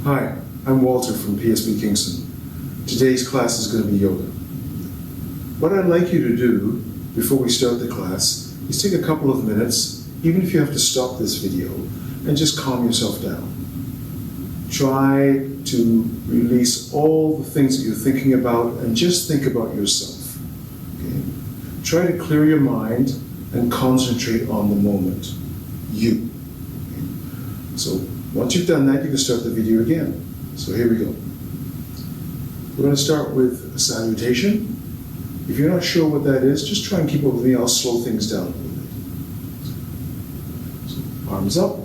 Hi, I'm Walter from PSB Kingston. Today's class is going to be yoga. What I'd like you to do before we start the class is take a couple of minutes, even if you have to stop this video, and just calm yourself down. Try to release all the things that you're thinking about and just think about yourself. Okay? Try to clear your mind and concentrate on the moment. You. Okay? So once you've done that, you can start the video again. So here we go. We're going to start with a salutation. If you're not sure what that is, just try and keep up with me. I'll slow things down a little bit. So, arms up.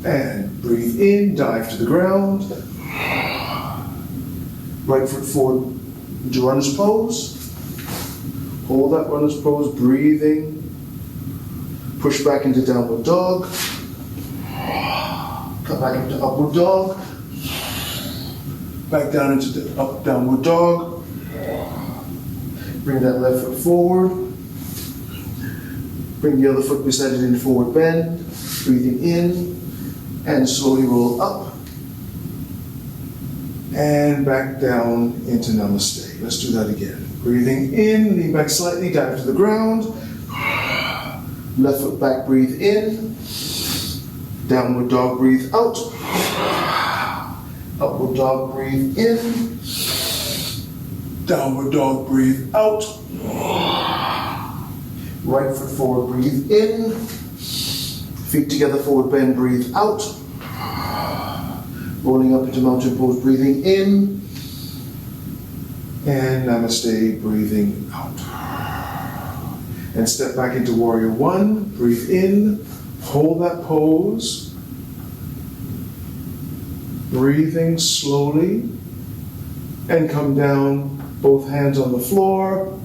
And breathe in, dive to the ground. Right foot forward into runner's pose. Hold that runner's pose, breathing. Push back into downward dog. Come back into upward dog. Back down into the downward dog. Bring that left foot forward. Bring the other foot beside it in forward bend. Breathing in. And slowly roll up. And back down into Namaste. Let's do that again. Breathing in, lean back slightly, dive to the ground. Left foot back, breathe in. Downward dog, breathe out. Upward dog, breathe in. Downward dog, breathe out. Right foot forward, breathe in. Feet together, forward bend, breathe out. Rolling up into mountain pose, breathing in. And Namaste, breathing out. And step back into Warrior One, breathe in. Hold that pose. Breathing slowly. And come down, both hands on the floor.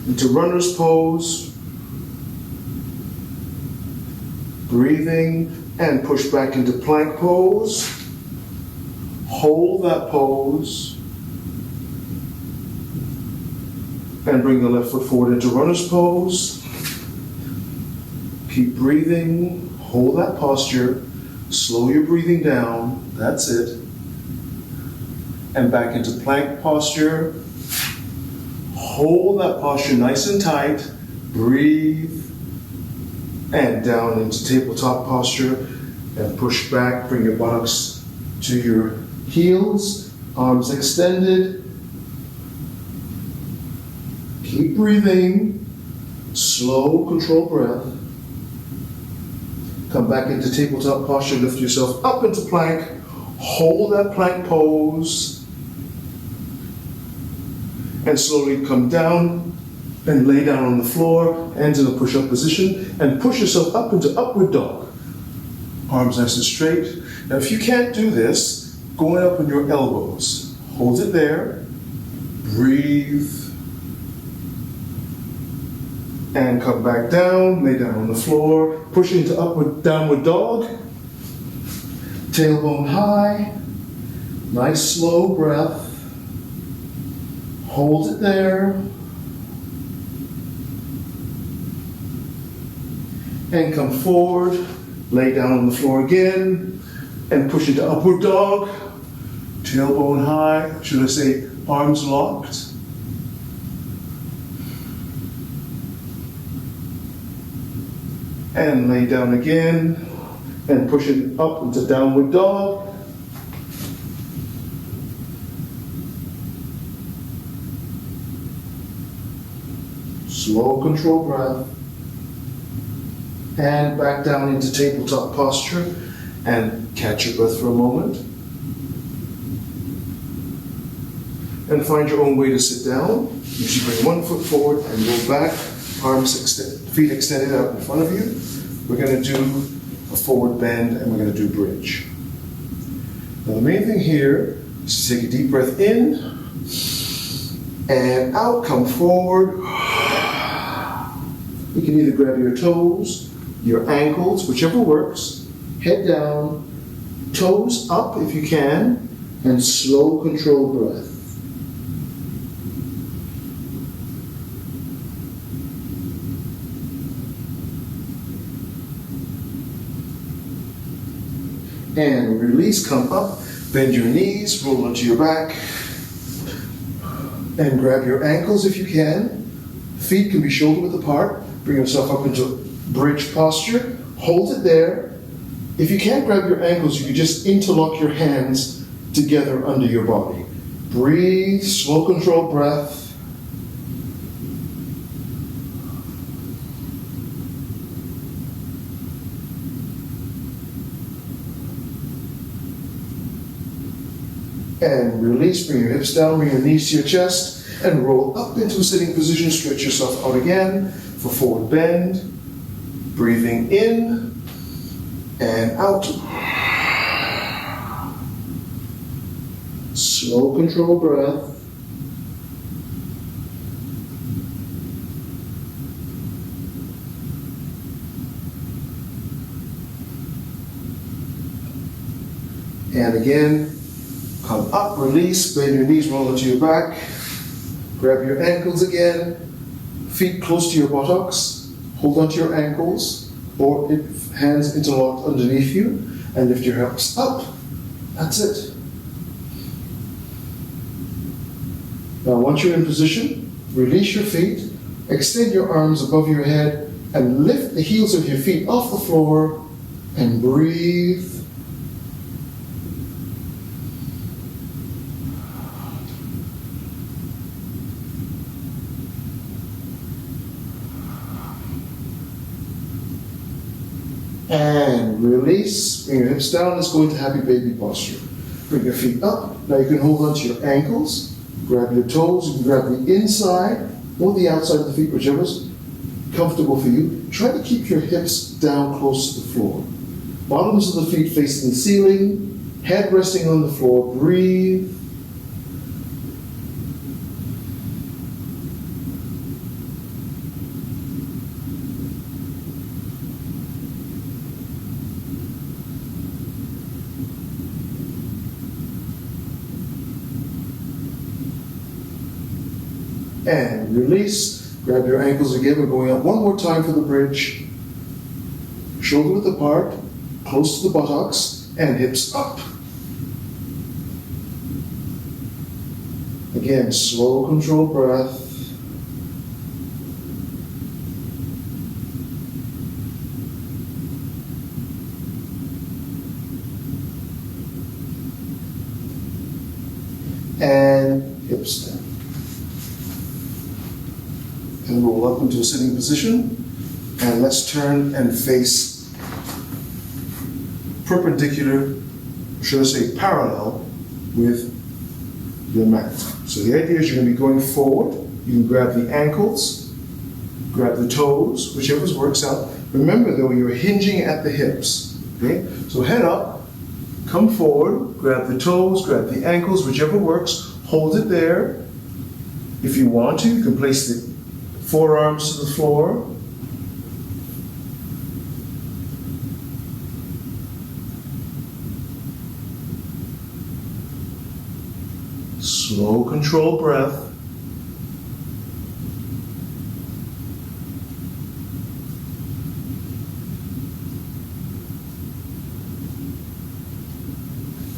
Into runner's pose. Breathing and push back into plank pose. Hold that pose. And bring the left foot forward into runner's pose. Keep breathing. Hold that posture. Slow your breathing down. That's it. And back into plank posture. Hold that posture nice and tight. Breathe. And down into tabletop posture. And push back. Bring your buttocks to your heels. Arms extended. Keep breathing. Slow, controlled breath. Come back into tabletop posture. Lift yourself up into plank. Hold that plank pose. And slowly come down and lay down on the floor, hands in a push-up position, and push yourself up into upward dog. Arms nice and straight. Now if you can't do this, going up on your elbows. Hold it there. Breathe. And come back down, lay down on the floor, push into upward downward dog. Tailbone high. Nice slow breath. Hold it there. And come forward, lay down on the floor again, and push into upward dog. Tailbone high, should I say arms locked. And lay down again, and push it up into downward dog. Slow, controlled breath. And back down into tabletop posture. And catch your breath for a moment. And find your own way to sit down. You should bring one foot forward and go back. Feet extended out in front of you. We're going to do a forward bend and we're going to do bridge. Now the main thing here is to take a deep breath in and out, come forward. You can either grab your toes, your ankles, whichever works, head down, toes up if you can, and slow controlled breath. And release, come up, bend your knees, roll onto your back, and grab your ankles if you can. Feet can be shoulder width apart. Bring yourself up into bridge posture. Hold it there. If you can't grab your ankles, you can just interlock your hands together under your body. Breathe, slow controlled breath. And release, bring your hips down, bring your knees to your chest, and roll up into a sitting position. Stretch yourself out again for forward bend. Breathing in and out. Slow, controlled breath. And again, come up, release, bend your knees, roll into your back. Grab your ankles again, feet close to your buttocks, hold onto your ankles, or if hands interlocked underneath you, and lift your hips up. That's it. Now once you're in position, release your feet, extend your arms above your head, and lift the heels of your feet off the floor, and breathe. And release, bring your hips down, let's go into happy baby posture. Bring your feet up, now you can hold onto your ankles, grab your toes, you can grab the inside or the outside of the feet, whichever's comfortable for you. Try to keep your hips down close to the floor. Bottoms of the feet facing the ceiling, head resting on the floor, breathe. And release. Grab your ankles again. We're going up one more time for the bridge. Shoulder width apart, close to the buttocks, and hips up. Again, slow, controlled breath. And hips down. And roll up into a sitting position. And let's turn and face perpendicular, should I say parallel, with your mat. So the idea is you're going to be going forward. You can grab the ankles, grab the toes, whichever works out. Remember though, you're hinging at the hips. Okay? So head up, come forward, grab the toes, grab the ankles, whichever works. Hold it there. If you want to, you can place the forearms to the floor. Slow, controlled breath.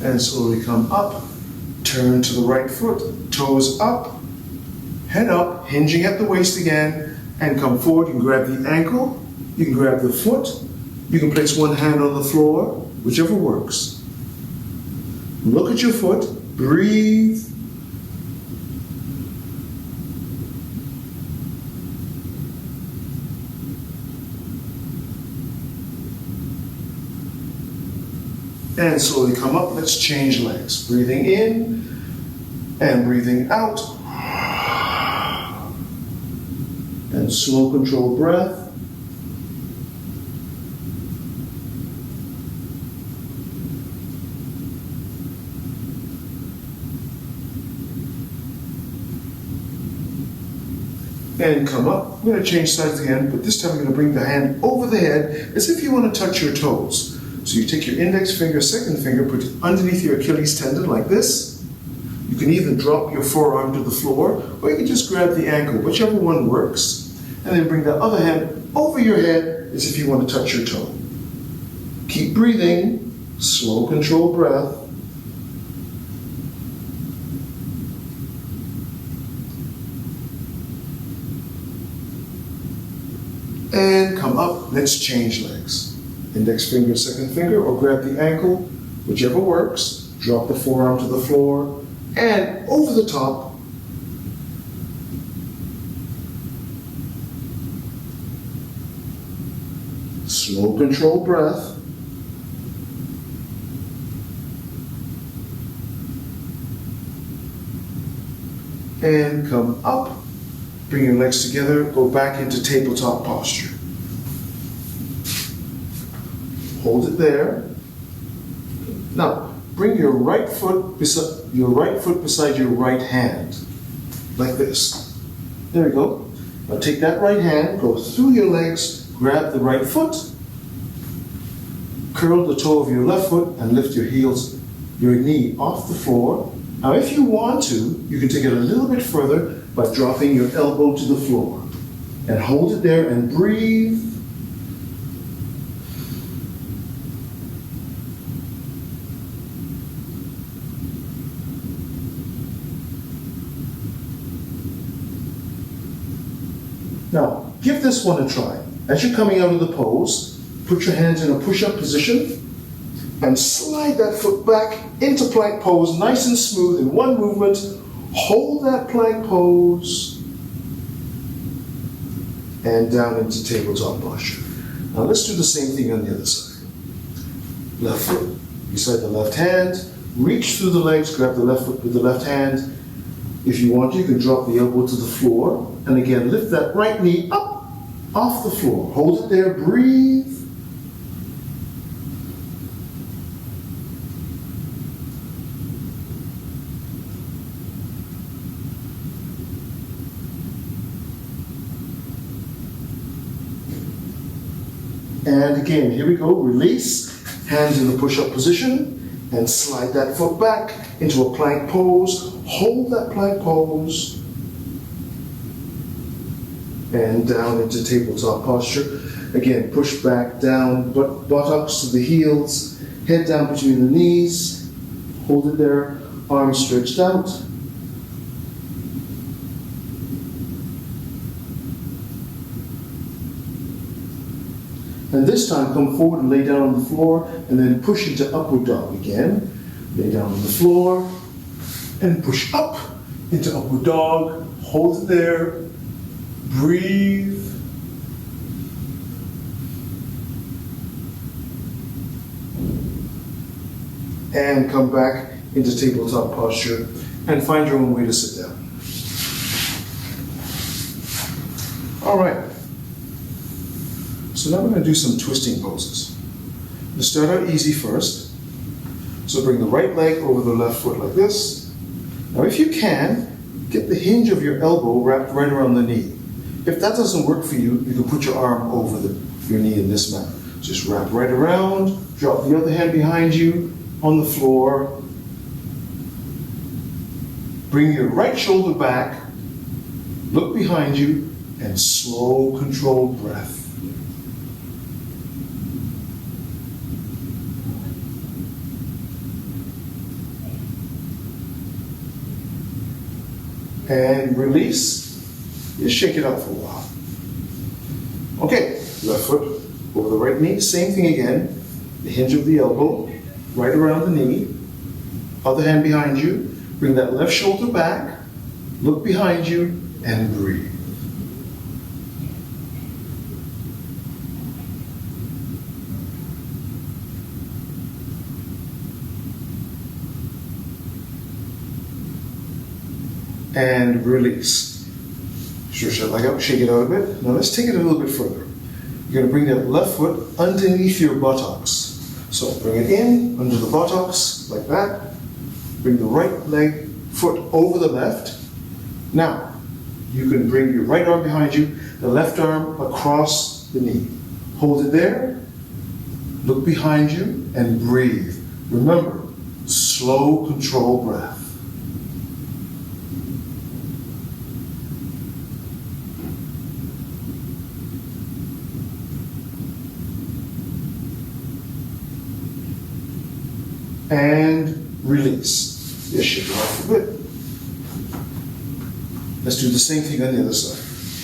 And slowly come up, turn to the right foot, toes up, head up, hinging at the waist again, and come forward. You can grab the ankle, you can grab the foot, you can place one hand on the floor, whichever works. Look at your foot, breathe. And slowly come up, let's change legs. Breathing in and breathing out. And slow, controlled breath. And come up. We're going to change sides again, but this time we're going to bring the hand over the head as if you want to touch your toes. So you take your index finger, second finger, put it underneath your Achilles tendon like this. You can either drop your forearm to the floor, or you can just grab the ankle, whichever one works. And then bring the other hand over your head as if you want to touch your toe. Keep breathing, Slow, controlled breath. And come up. Let's change legs. Index finger, second finger, or grab the ankle, whichever works. Drop the forearm to the floor and over the top. Slow, controlled breath. And come up. Bring your legs together. Go back into tabletop posture. Hold it there. Now, bring your right foot beside your right hand, like this. There we go. Now take that right hand, go through your legs, grab the right foot, curl the toe of your left foot, and lift your knee off the floor. Now, if you want to, you can take it a little bit further by dropping your elbow to the floor, and hold it there and breathe. Now, give this one a try. As you're coming out of the pose, put your hands in a push-up position and slide that foot back into plank pose, nice and smooth in one movement. Hold that plank pose and down into tabletop posture. Now let's do the same thing on the other side. Left foot beside the left hand, reach through the legs, grab the left foot with the left hand. If you want, you can drop the elbow to the floor, and again, lift that right knee up off the floor. Hold it there, breathe. And again, here we go, release, hands in the push-up position, and slide that foot back into a plank pose. Hold that plank pose. And down into tabletop posture. Again, push back down, buttocks to the heels, head down between the knees. Hold it there, arms stretched out. And this time, come forward and lay down on the floor, and then push into upward dog again. Lay down on the floor, and push up into upward dog. Hold it there. Breathe. And come back into tabletop posture, and find your own way to sit down. All right. So now we're going to do some twisting poses. We'll start out easy first. So bring the right leg over the left foot like this. Now if you can, get the hinge of your elbow wrapped right around the knee. If that doesn't work for you, you can put your arm over your knee in this manner. Just wrap right around, drop the other hand behind you on the floor. Bring your right shoulder back, look behind you, and slow, controlled breath. And release. Just shake it out for a while. Okay, left foot over the right knee. Same thing again. The hinge of the elbow right around the knee. Other hand behind you. Bring that left shoulder back. Look behind you and breathe. And release. Stretch that leg up, shake it out a bit. Now let's take it a little bit further. You're going to bring that left foot underneath your buttocks. So bring it in, under the buttocks, like that. Bring the right foot over the left. Now, you can bring your right arm behind you, the left arm across the knee. Hold it there, look behind you, and breathe. Remember, slow, controlled breath. and release. Just shake it off a bit. Let's do the same thing on the other side.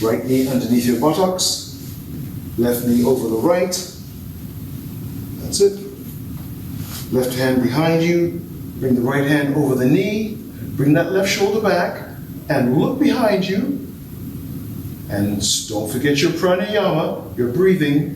Right knee underneath your buttocks, left knee over the right. That's it. Left hand behind you, bring the right hand over the knee, bring that left shoulder back, and look behind you. And don't forget your pranayama, your breathing.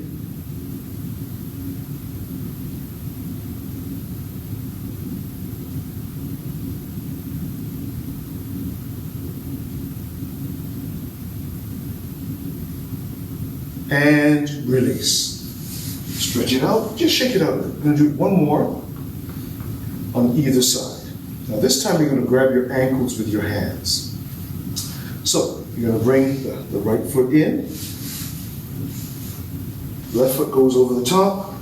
And release. Stretch it out, just shake it out. We're going to do one more on either side. Now this time you're going to grab your ankles with your hands. So you're going to bring the right foot in. Left foot goes over the top.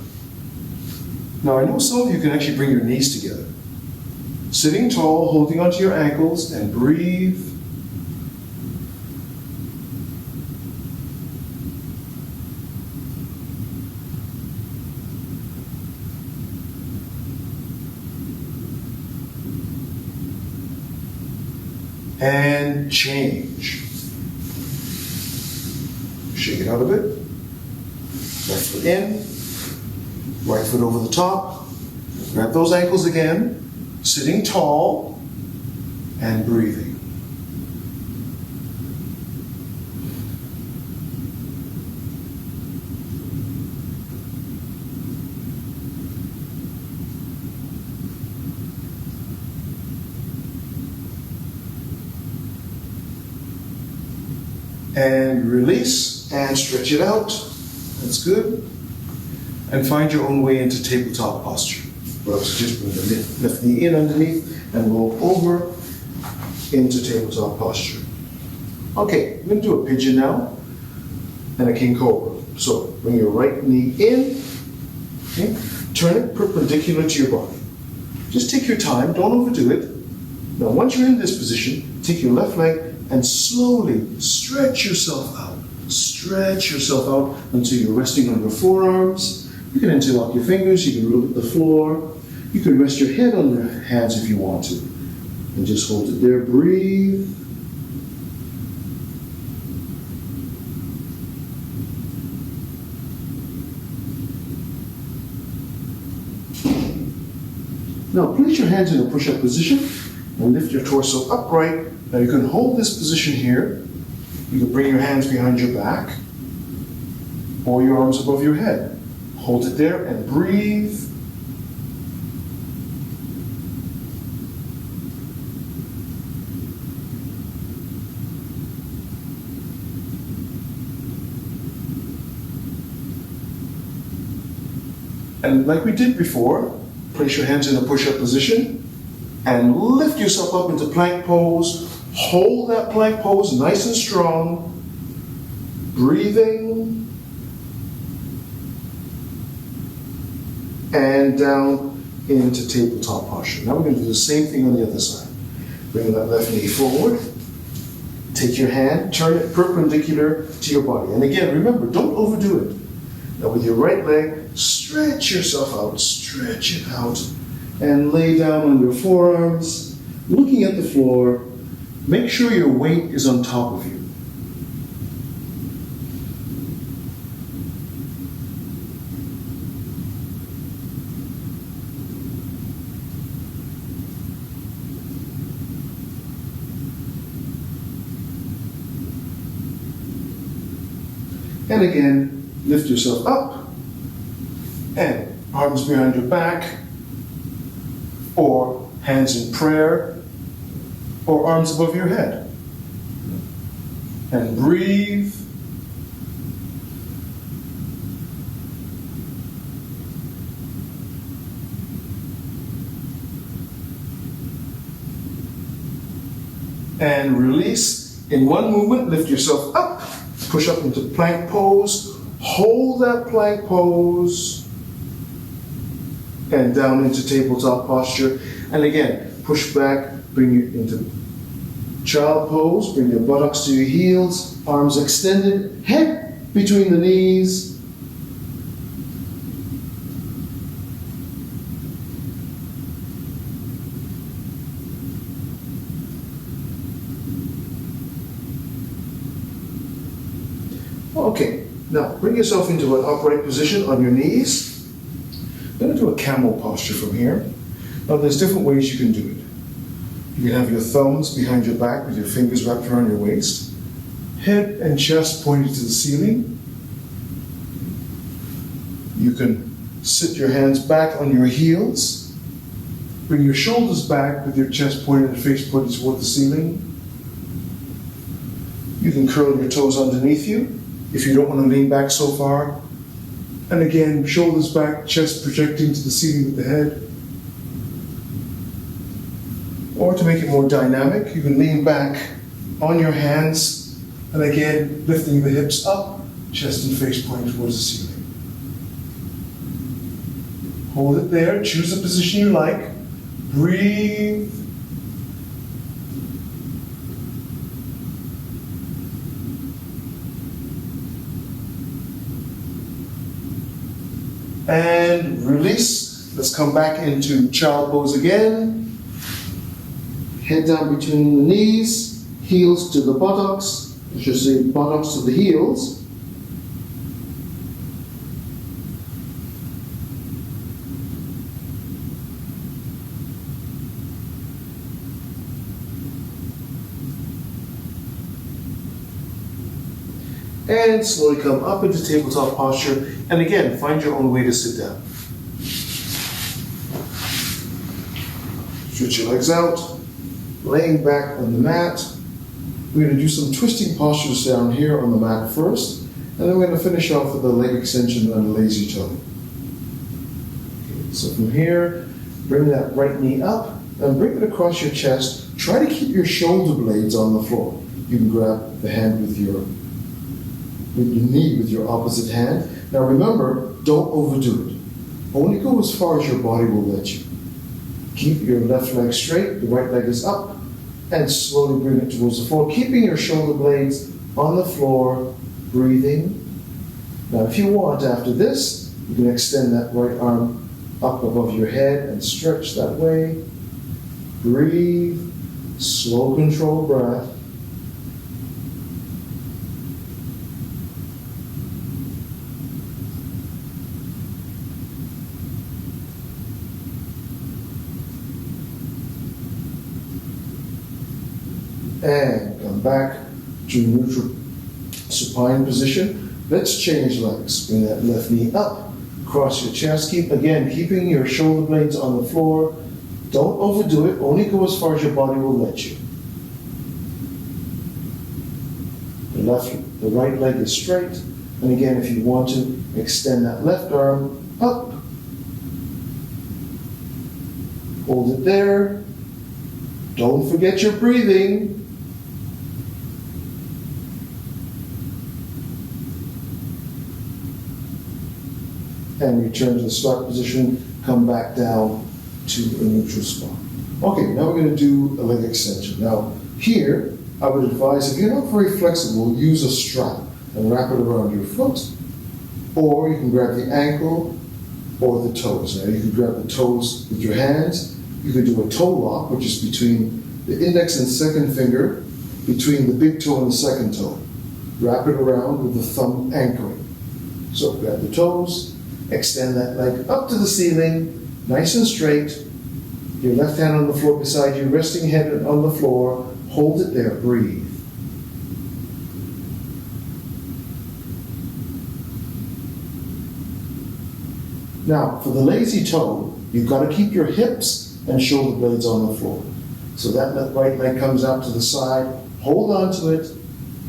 Now I know some of you can actually bring your knees together. Sitting tall, holding onto your ankles, and breathe. And change. Shake it out a bit. Left foot in, right foot over the top. Grab those ankles again, sitting tall and breathing. And release and stretch it out. That's good. And find your own way into tabletop posture. What I would suggest, bring the left knee in underneath and roll over into tabletop posture. Okay, we're going to do a pigeon now and a king cobra. So bring your right knee in, okay? Turn it perpendicular to your body. Just take your time, don't overdo it. Now once you're in this position, take your left leg and slowly stretch yourself out. Stretch yourself out until you're resting on your forearms. You can interlock your fingers, you can look at the floor. You can rest your head on your hands if you want to. And just hold it there, breathe. Now place your hands in a push-up position and lift your torso upright. Now you can hold this position here. You can bring your hands behind your back or your arms above your head. Hold it there and breathe. And like we did before, place your hands in a push-up position and lift yourself up into plank pose. Hold that plank pose nice and strong. Breathing. And down into tabletop posture. Now we're going to do the same thing on the other side. Bring that left knee forward. Take your hand, turn it perpendicular to your body. And again, remember, don't overdo it. Now with your right leg, stretch yourself out, stretch it out, and lay down on your forearms, looking at the floor. Make sure your weight is on top of you. And again, lift yourself up and arms behind your back, or hands in prayer, or arms above your head. And breathe. And release. In one movement, lift yourself up. Push up into plank pose. Hold that plank pose. And down into tabletop posture. And again, push back, bring you into child pose. Bring your buttocks to your heels. Arms extended. Head between the knees. Okay, now bring yourself into an upright position on your knees. I'm going to do a camel posture from here. Now there's different ways you can do it. You can have your thumbs behind your back with your fingers wrapped around your waist, head and chest pointed to the ceiling. You can sit your hands back on your heels, bring your shoulders back with your chest pointed and face pointed toward the ceiling. You can curl your toes underneath you if you don't want to lean back so far. And again, shoulders back, chest projecting to the ceiling with the head. Or to make it more dynamic, you can lean back on your hands, and again, lifting the hips up, chest and face pointing towards the ceiling. Hold it there, choose the position you like, breathe. And release. Let's come back into child pose again. Head down between the knees, heels to the buttocks. I should say buttocks to the heels. And slowly come up into tabletop posture. And again, find your own way to sit down. Stretch your legs out. Laying back on the mat. We're going to do some twisting postures down here on the mat first, and then we're going to finish off with a leg extension and a lazy toe. Okay, so from here, bring that right knee up and bring it across your chest. Try to keep your shoulder blades on the floor. You can grab the hand with your knee with your opposite hand. Now remember, don't overdo it. Only go as far as your body will let you. Keep your left leg straight, the right leg is up, and slowly bring it towards the floor, keeping your shoulder blades on the floor, breathing. Now if you want, after this, you can extend that right arm up above your head and stretch that way. Breathe, slow controlled breath. And come back to neutral supine position. Let's change legs. Bring that left knee up, cross your chest. Keeping your shoulder blades on the floor. Don't overdo it. Only go as far as your body will let you. The right leg is straight. And again, if you want to, extend that left arm up. Hold it there. Don't forget your breathing. And return to the start position, come back down to a neutral spot. Okay, now we're going to do a leg extension. Now, here, I would advise, if you're not very flexible, use a strap and wrap it around your foot, or you can grab the ankle or the toes. Now, you can grab the toes with your hands. You can do a toe lock, which is between the index and second finger, between the big toe and the second toe. Wrap it around with the thumb anchoring. So, grab the toes. Extend that leg up to the ceiling, nice and straight. Your left hand on the floor beside you, resting head on the floor. Hold it there, breathe. Now, for the lazy toe, you've got to keep your hips and shoulder blades on the floor. So that right leg comes out to the side. Hold on to it.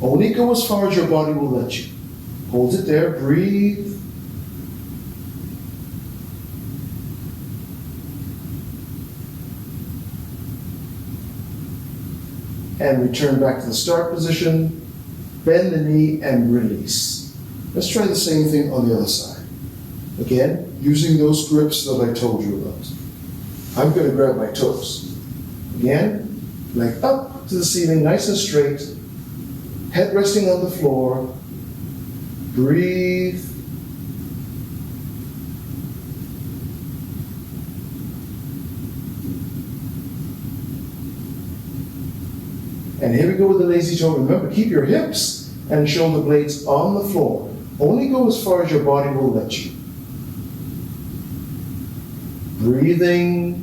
Only go as far as your body will let you. Hold it there, breathe. And return back to the start position, bend the knee and release. Let's try the same thing on the other side. Again, using those grips that I told you about. I'm going to grab my toes. Again, leg up to the ceiling, nice and straight, head resting on the floor, breathe. And here we go with the lazy toe. Remember, keep your hips and shoulder blades on the floor. Only go as far as your body will let you. Breathing.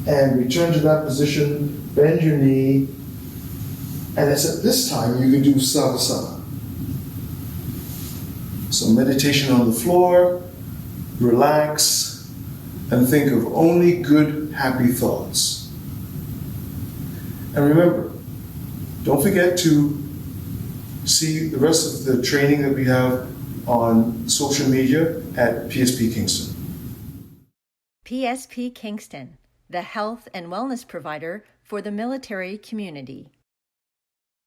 And return to that position, bend your knee, and it's at this time you can do Savasana. So meditation on the floor, relax, and think of only good, happy thoughts. And remember, don't forget to see the rest of the training that we have on social media at PSP Kingston. PSP Kingston, the health and wellness provider for the military community.